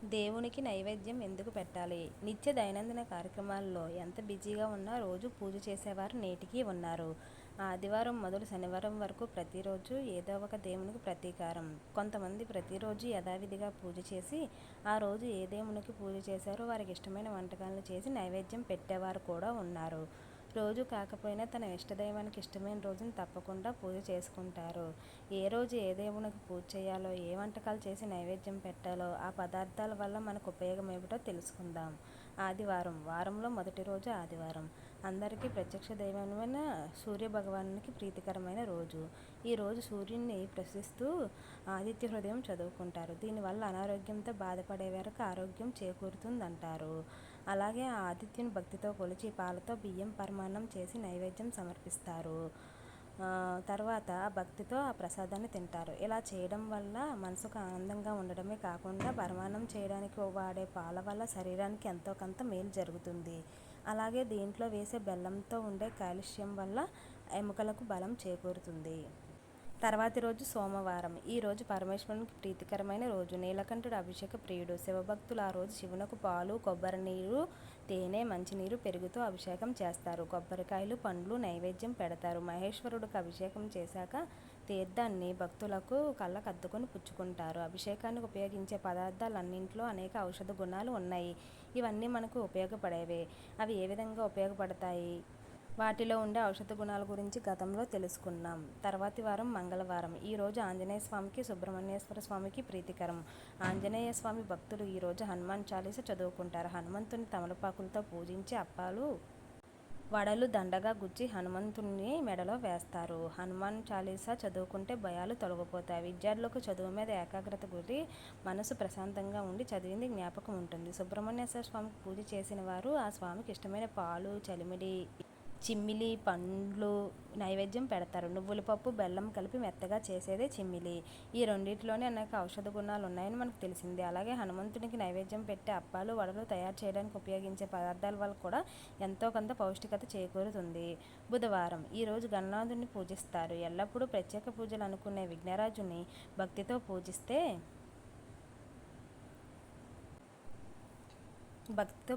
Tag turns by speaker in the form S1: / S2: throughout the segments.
S1: దేవునికి నైవేద్యం ఎందుకు పెట్టాలి? నిత్య దైనందిన కార్యక్రమాల్లో ఎంత బిజీగా ఉన్నా రోజు పూజ చేసేవారు నేటికీ ఉన్నారు. ఆదివారం మొదలు శనివారం వరకు ప్రతిరోజు ఏదో ఒక దేవునికి ప్రతీకారం. కొంతమంది ప్రతిరోజు యథావిధిగా పూజ చేసి ఆ రోజు ఏ దేవునికి పూజ చేశారో వారికి ఇష్టమైన వంటకాలను చేసి నైవేద్యం పెట్టేవారు కూడా ఉన్నారు. రోజు కాకపోయినా తన ఇష్టదైవానికి ఇష్టమైన రోజున తప్పకుండా పూజ చేసుకుంటారు. ఏ రోజు ఏ దేవునికి పూజ చేయాలో, ఏ వంటకాలు చేసి నైవేద్యం పెట్టాలో, ఆ పదార్థాల వల్ల మనకు ఉపయోగం ఏమిటో తెలుసుకుందాం. ఆదివారం. వారంలో మొదటి రోజు ఆదివారం. అందరికీ ప్రత్యక్ష దైవమైన సూర్య భగవానునికి ప్రీతికరమైన రోజు. ఈ రోజు సూర్యుడిని ప్రశిస్తూ ఆదిత్య హృదయం చదువుకుంటారు. దీనివల్ల అనారోగ్యంతో బాధపడే వారికి ఆరోగ్యం చేకూరుతుందంటారు. అలాగే ఆ ఆదిత్యుని భక్తితో కొలిచి పాలతో బియ్యం పరమాన్నం చేసి నైవేద్యం సమర్పిస్తారు. తర్వాత భక్తితో ఆ ప్రసాదాన్ని తింటారు. ఇలా చేయడం వల్ల మనసుకు ఆనందంగా ఉండడమే కాకుండా పరమాన్నం చేయడానికి వాడే పాల వల్ల శరీరానికి ఎంతో కొంత మేలు జరుగుతుంది. అలాగే దీంట్లో వేసే బెల్లంతో ఉండే కాల్షియం వల్ల ఎముకలకు బలం చేకూరుతుంది. తర్వాతి రోజు సోమవారం. ఈ రోజు పరమేశ్వరునికి ప్రీతికరమైన రోజు. నీలకంఠుడు అభిషేక ప్రియుడు. శివభక్తులు ఆ రోజు శివునకు పాలు, కొబ్బరి నీరు, తేనె, మంచినీరు, పెరుగుతో అభిషేకం చేస్తారు. కొబ్బరికాయలు, పండ్లు నైవేద్యం పెడతారు. మహేశ్వరుడికి అభిషేకం చేశాక తీర్థాన్ని భక్తులకు కళ్ళకద్దుకొని పుచ్చుకుంటారు. అభిషేకానికి ఉపయోగించే పదార్థాలన్నింటిలో అనేక ఔషధ గుణాలు ఉన్నాయి. ఇవన్నీ మనకు ఉపయోగపడేవే. అవి ఏ విధంగా ఉపయోగపడతాయి? వాటిలో ఉండే ఔషధ గుణాల గురించి గతంలో తెలుసుకున్నాం. తర్వాతి వారం మంగళవారం. ఈరోజు ఆంజనేయ స్వామికి, సుబ్రహ్మణ్యేశ్వర స్వామికి ప్రీతికరం. ఆంజనేయ స్వామి భక్తులు ఈరోజు హనుమాన్ చాలీస చదువుకుంటారు. హనుమంతుని తమలపాకులతో పూజించి అప్పాలు, వడలు దండగా గుచ్చి హనుమంతుని మెడలో వేస్తారు. హనుమాన్ చాలీసా చదువుకుంటే భయాలు తొలగిపోతాయి. విద్యార్థులకు చదువు మీద ఏకాగ్రత గురి, మనసు ప్రశాంతంగా ఉండి చదివింది జ్ఞాపకం ఉంటుంది. సుబ్రహ్మణ్యేశ్వర స్వామికి పూజ చేసిన వారు ఆ స్వామికి ఇష్టమైన పాలు, చలిమిడి, చిమ్మిలి, పండ్లు నైవేద్యం పెడతారు. నువ్వుల పప్పు, బెల్లం కలిపి మెత్తగా చేసేదే చిమ్మిలి. ఈ రెండింటిలోనే అనేక ఔషధ గుణాలు ఉన్నాయని మనకు తెలిసిందే. అలాగే హనుమంతునికి నైవేద్యం పెట్టే అప్పాలు, వడలు తయారు చేయడానికి ఉపయోగించే పదార్థాల వల్ల కూడా ఎంతో కొంత పౌష్టికత చేకూరుతుంది. బుధవారం. ఈరోజు గణనాథుని పూజిస్తారు. ఎల్లప్పుడూ ప్రత్యేక పూజలు అనుకునే విఘ్నరాజుని భక్తితో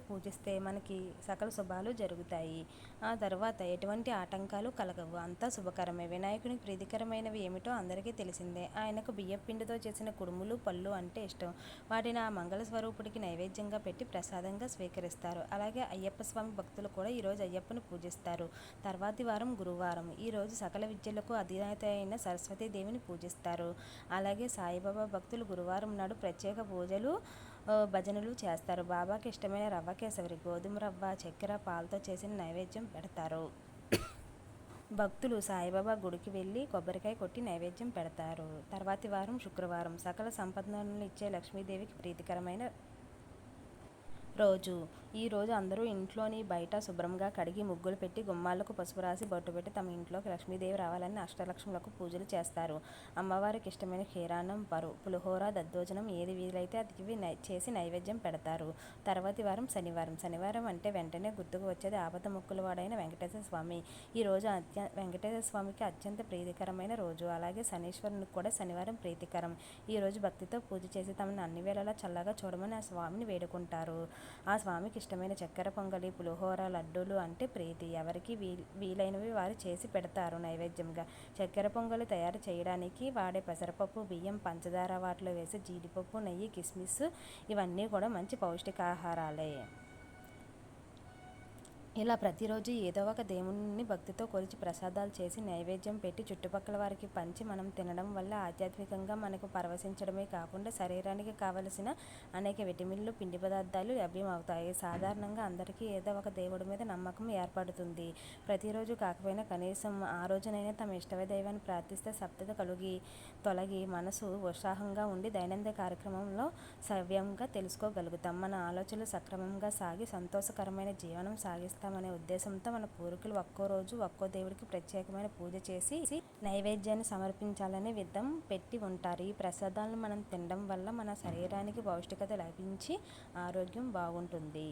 S1: పూజిస్తే మనకి సకల శుభాలు జరుగుతాయి. ఆ తర్వాత ఎటువంటి ఆటంకాలు కలగవు. అంతా శుభకరమే. వినాయకునికి ప్రీతికరమైనవి ఏమిటో అందరికీ తెలిసిందే. ఆయనకు బియ్యపిండితో చేసిన కుడుములు, పళ్ళు అంటే ఇష్టం. వాటిని ఆ మంగళ స్వరూపుడికి నైవేద్యంగా పెట్టి ప్రసాదంగా స్వీకరిస్తారు. అలాగే అయ్యప్ప స్వామి భక్తులు కూడా ఈరోజు అయ్యప్పను పూజిస్తారు. తర్వాతి వారం గురువారం. ఈరోజు సకల విద్యలకు అధినేత అయిన సరస్వతీదేవిని పూజిస్తారు. అలాగే సాయిబాబా భక్తులు గురువారం నాడు ప్రత్యేక పూజలు, భజనలు చేస్తారు. బాబాకి ఇష్టమైన రవ్వ కేసరి, గోధుమ రవ్వ, చక్కెర, పాలతో చేసిన నైవేద్యం పెడతారు. భక్తులు సాయిబాబా గుడికి వెళ్ళి కొబ్బరికాయ కొట్టి నైవేద్యం పెడతారు. తర్వాతి వారం శుక్రవారం. సకల సంపదలను ఇచ్చే లక్ష్మీదేవికి ప్రీతికరమైన రోజు. ఈ రోజు అందరూ ఇంట్లోని బయట శుభ్రంగా కడిగి ముగ్గులు పెట్టి గుమ్మాలకు పసుపు రాసి బొట్టు పెట్టి తమ ఇంట్లోకి లక్ష్మీదేవి రావాలని అష్టలక్ష్ములకు పూజలు చేస్తారు. అమ్మవారికి ఇష్టమైన క్షీరాన్నం, పులిహోర, దద్దోజనం ఏది వీలైతే అది చేసి నైవేద్యం పెడతారు. తర్వాతి వారం శనివారం. శనివారం అంటే వెంటనే గుర్తుకు వచ్చేది ఆపద మొక్కుల వాడైన వెంకటేశ్వర స్వామి. ఈ రోజు వెంకటేశ్వర స్వామికి అత్యంత ప్రీతికరమైన రోజు. అలాగే శనీశ్వరునికి కూడా శనివారం ప్రీతికరం. ఈ రోజు భక్తితో పూజ చేసి తమను అన్ని వేళలా చల్లగా చూడమని ఆ స్వామిని వేడుకుంటారు. ఆ స్వామికి ఇష్టమైన చక్కెర పొంగలి, పులిహోర, లడ్డూలు అంటే ప్రీతి. ఎవరికి వీలైనవి వారు చేసి పెడతారు నైవేద్యంగా. చక్కెర పొంగలి తయారు చేయడానికి వాడే పెసరపప్పు, బియ్యం, పంచదార, వాటిలో వేసే జీడిపప్పు, నెయ్యి, కిస్మిస్ ఇవన్నీ కూడా మంచి పౌష్టికాహారాలే. ఇలా ప్రతిరోజు ఏదో ఒక దేవుణ్ణి భక్తితో కొలిచి ప్రసాదాలు చేసి నైవేద్యం పెట్టి చుట్టుపక్కల వారికి పంచి మనం తినడం వల్ల ఆధ్యాత్మికంగా మనకు పరవశించడమే కాకుండా శరీరానికి కావలసిన అనేక విటమిన్లు, పిండి పదార్థాలు లభ్యమవుతాయి. సాధారణంగా అందరికీ ఏదో ఒక దేవుడి మీద నమ్మకం ఏర్పడుతుంది. ప్రతిరోజు కాకపోయినా కనీసం ఆ రోజునైనా తమ ఇష్టవ దైవాన్ని ప్రార్థిస్తే సప్తత తొలగి మనసు ఉత్సాహంగా ఉండి దైనందిన కార్యక్రమంలో సవ్యంగా తెలుసుకోగలుగుతాం. మన ఆలోచనలు సక్రమంగా సాగి సంతోషకరమైన జీవనం సాగిస్తామనే ఉద్దేశంతో మన పూర్వీకులు ఒక్కో రోజు ఒక్కో దేవుడికి ప్రత్యేకమైన పూజ చేసి నైవేద్యాన్ని సమర్పించాలనే విధం పెట్టి ఉంటారు. ఈ ప్రసాదాలను మనం తినడం వల్ల మన శరీరానికి పౌష్టికత లభించి ఆరోగ్యం బాగుంటుంది.